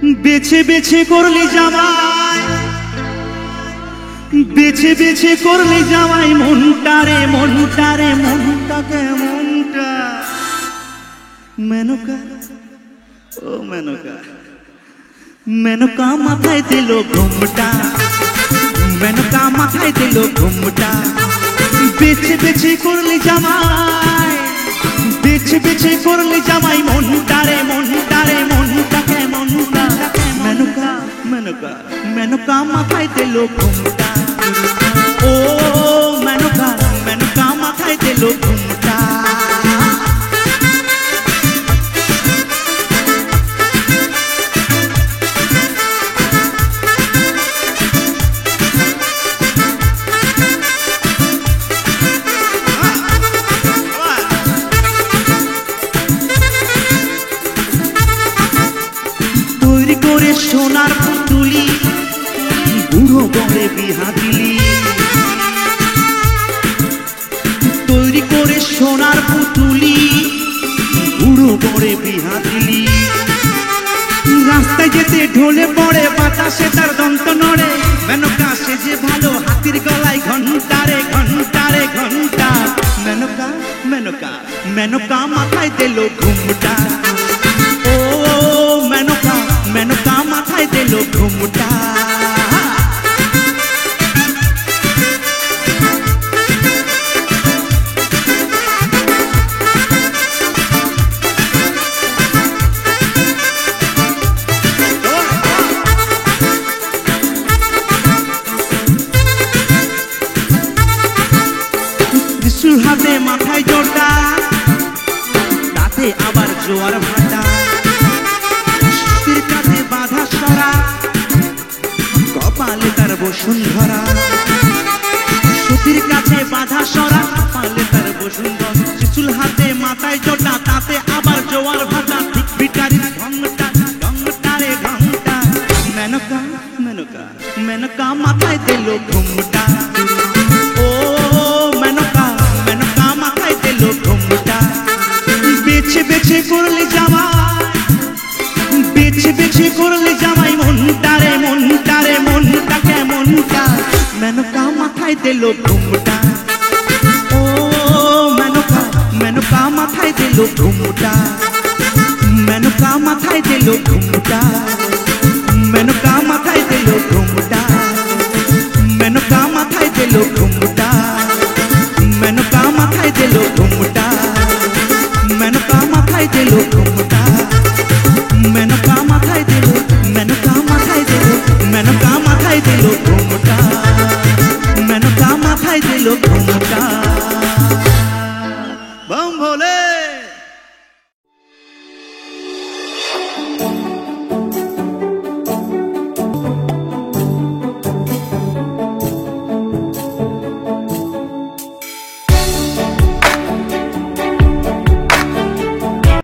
বেছে বেছে করলি জামাই, বেছে বেছে করলি জামাই মনটারে মনটারে মনটাকে মনটা। মেনকা ও মেনকা, মেনকা মাথায় দিল ঘুমটা, মেনকা মাথায় দিল ঘুমটা। বেছে বেছে করলি জামাই, বেছে বেছে করলি জামাই মনটারে মনটারে মনটাকে মনটা। মেনকা মেনকা মেনকা মাথায় দিল ঘুমটা, ও মেনকা মেনকা মাথায় দিল ঘুমটা। সোনার পুতুলি বুড়ো বরে বিহা দিলি, তৈরি করে সোনার পুতুলি বুড়ো বরে বিহা দিলি। রাস্তায় যেতে ঢোলে পড়ে বাতাসে তার দন্ত নড়ে, মেনকা সে যে ভালো হাতির গলায় ঘন্টারে ঘন্টারে ঘন্টা। মেনকা মেনকা মেনকা মাথায় দিল ঘুমটা, ও মেনকা মেনকা মাথায় দিল ঘুমটা। ত্রিশূল হাতে মাথায় জোরটা, তাতে আবার জোয়ার ভাটা। বাধা সরা কপালে তার বসুন্ধরা, সতীর কাছে বাধা সরা কপালে তার বসুন্ধরা। ত্রিশূল হাতে মাথায় জোটা, তাতে আবার জোয়ার ভাটা। ঠিক ভিখারির ঘন্টা ঘন্টারে ঘন্টা। মেনকা মেনকা মেনকা মাথায় দিল ঘুমটা, ও মেনকা মেনকা মাথায় দিল ঘুমটা। বেছে বেছে করলি জামাই, বেছে বেছে করলি জামাই মনটারে মনটারে মনটাকে মনটা। মেনকা মাথায় দিল ঘুমটা, ও মেনকা মেনকা মাথায় দিল ঘুমটা, মেনকা মাথায় দিল ঘুমটা।